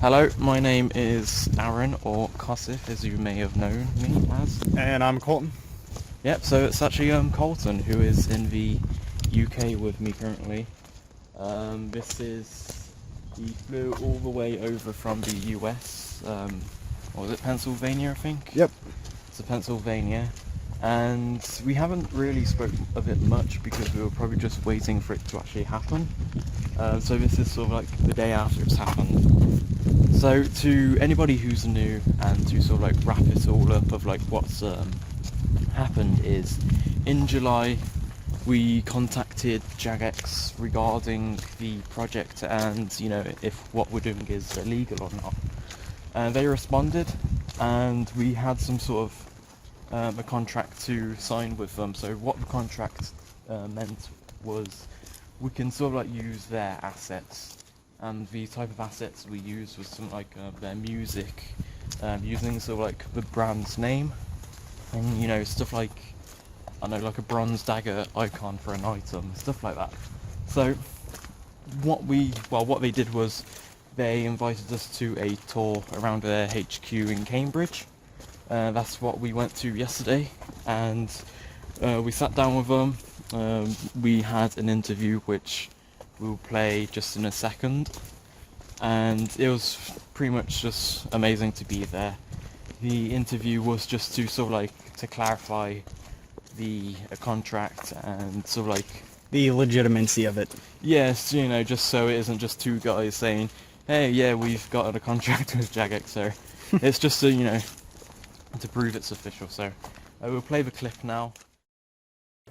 Hello, my name is Aaron, or Kosif, as you may have known me as. And I'm Colton. Yep, so it's actually Colton, who is in the UK with me currently. He flew all the way over from the US, what was it, Pennsylvania, I think? Yep. So Pennsylvania, and we haven't really spoke of it much because we were probably just waiting for it to actually happen. So this is sort of like the day after it's happened. So to anybody who's new, and to sort of like wrap it all up of like what's happened is, in July we contacted Jagex regarding the project and if what we're doing is illegal or not. And they responded, and we had some sort of a contract to sign with them. So what the contract meant was we can sort of like use their assets. And the type of assets we used was some like their music, using sort of like the brand's name, and stuff like, I know, like a bronze dagger icon for an item, stuff like that. So what they did was they invited us to a tour around their HQ in Cambridge. That's what we went to yesterday, and we sat down with them. We had an interview which we'll play just in a second, and it was pretty much just amazing to be there. The interview was just to sort of like to clarify the contract and sort of like The legitimacy of it. yes, just so it isn't just two guys saying, hey, yeah, we've got a contract with Jagex. So it's just so to prove it's official. So we'll play the clip now.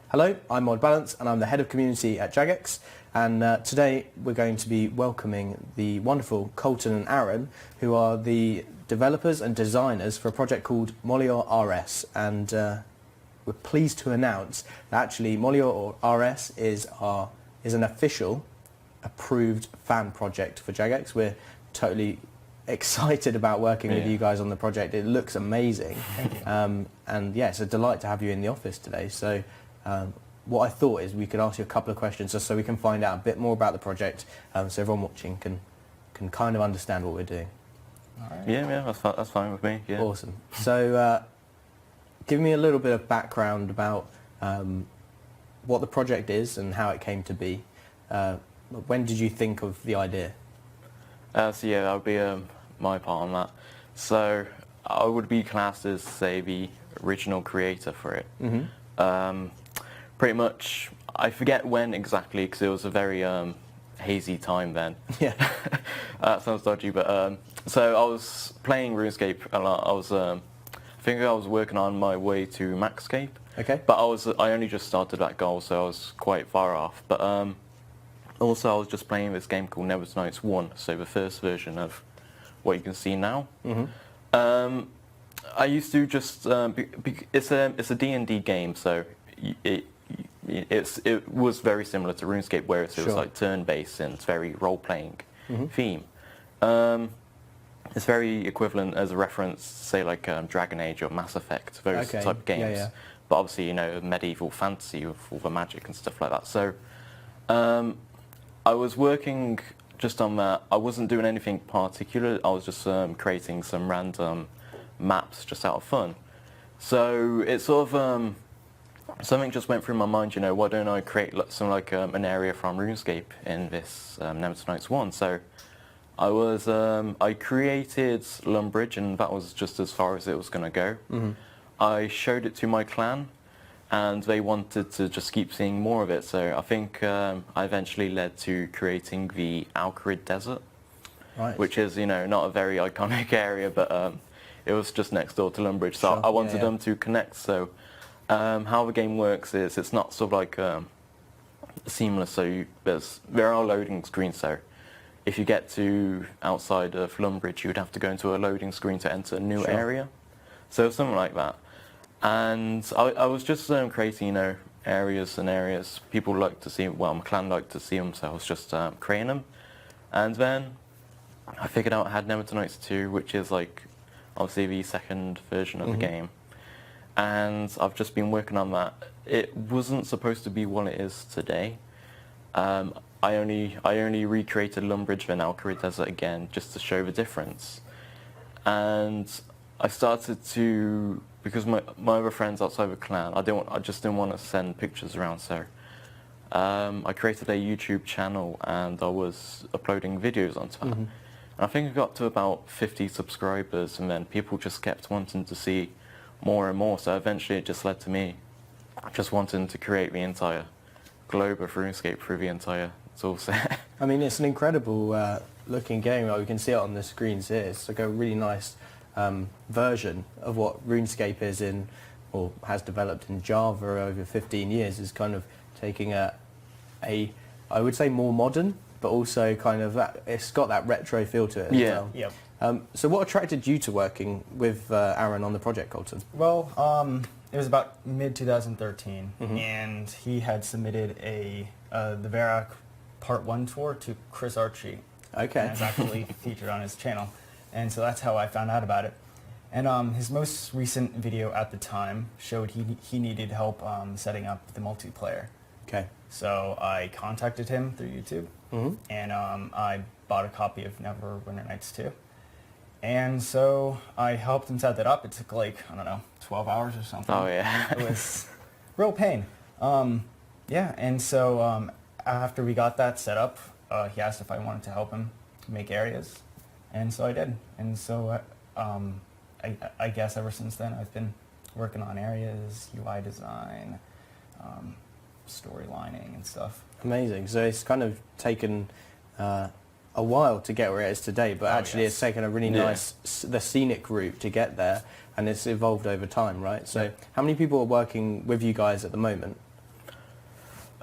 Hello, I'm Mod Balance and I'm the Head of Community at Jagex, and today we're going to be welcoming the wonderful Colton and Aaron, who are the developers and designers for a project called Molior RS, and we're pleased to announce that actually Molior RS is an official approved fan project for Jagex. We're totally excited about working with you guys on the project. It looks amazing. And yeah, it's a delight to have you in the office today. So what I thought is we could ask you a couple of questions just so we can find out a bit more about the project, so everyone watching can kind of understand what we're doing. All right. Yeah, that's fine with me. Yeah. Awesome. So give me a little bit of background about what the project is and how it came to be. When did you think of the idea? So yeah, that would be my part on that. So I would be classed as, say, the original creator for it. Mm-hmm. Pretty much, I forget when exactly because it was a very hazy time then. Yeah. That sounds dodgy, but so I was playing Runescape a lot. I think I was working on my way to Maxscape. Okay. But I only just started that goal, so I was quite far off. But also I was just playing this game called Nevernights 1, so the first version of what you can see now. Mm-hmm. I used to just it's a D&D game, so it was very similar to Runescape, where it was like turn-based and it's very role-playing theme. It's very equivalent as a reference, say like Dragon Age or Mass Effect, those type of games. Yeah. But obviously, medieval fantasy with all the magic and stuff like that. So I was working just on that. I wasn't doing anything particular. I was just creating some random maps just out of fun. So it sort of something just went through my mind. Why don't I create some like an area from RuneScape in this Nevernights 1? So I created Lumbridge, and that was just as far as it was going to go. Mm-hmm. I showed it to my clan, and they wanted to just keep seeing more of it. So I think I eventually led to creating the Alcarid Desert, which is not a very iconic area, but it was just next door to Lumbridge. So I wanted them to connect. So how the game works is it's not sort of like seamless. So there are loading screens. So if you get to outside of Lumbridge, you would have to go into a loading screen to enter a new area. So something like that. And I was just creating, areas and areas. People like to see, my clan liked to see them, so I was just creating them. And then I figured out I had Nevernights 2, which is like obviously the second version of the game. And I've just been working on that. It wasn't supposed to be what it is today. I only recreated Lumbridge, then Alkari Desert again, just to show the difference. And I started to, because my other friends outside the clan, I just didn't want to send pictures around, so I created a YouTube channel and I was uploading videos onto that. And I think I got to about 50 subscribers, and then people just kept wanting to see more and more, so eventually it just led to me just wanting to create the entire globe of RuneScape through the entire toolset. I mean, it's an incredible looking game. Like, we can see it on the screens here. It's like a really nice version of what RuneScape is in, or has developed in Java over 15 years. Is kind of taking a I would say more modern, but also kind of that, it's got that retro feel to it as well. Yep. So what attracted you to working with Aaron on the project, Colton? Well, it was about mid-2013, and he had submitted the Varrock Part 1 tour to Chris Archie. Okay. And it's actually featured on his channel. And so that's how I found out about it. And his most recent video at the time showed he needed help setting up the multiplayer. Okay. So I contacted him through YouTube, and I bought a copy of Neverwinter Nights 2. And so I helped him set that up. It took like, I don't know, 12 hours or something. Oh yeah. It was real pain. Yeah, and so after we got that set up, he asked if I wanted to help him make areas. And so I did. And so I guess ever since then I've been working on areas, UI design, storylining and stuff. Amazing. So it's kind of taken a while to get where it is today, but actually it's taken a really nice, the scenic route to get there, and it's evolved over time, right? So how many people are working with you guys at the moment?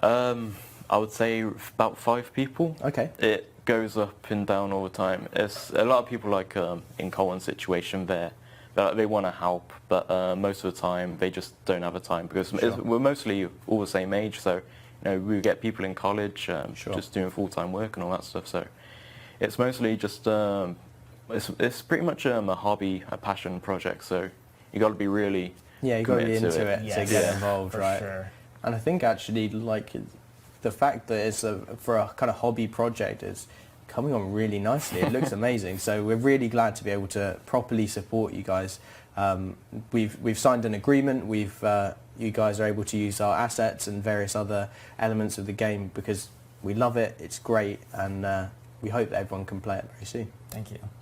I would say about 5 people. Okay. It goes up and down all the time. It's a lot of people like in Colton's situation there. They want to help, but most of the time they just don't have the time, because we're mostly all the same age. So, we get people in college just doing full-time work and all that stuff. So, it's mostly just it's pretty much a hobby, a passion project. So, you got to be really you got to be into it Yes. to get involved, For right? sure. And I think actually, like, the fact that it's for a kind of hobby project is coming on really nicely. It looks amazing. So we're really glad to be able to properly support you guys. We've signed an agreement. You guys are able to use our assets and various other elements of the game because we love it. It's great, and we hope that everyone can play it very soon. Thank you.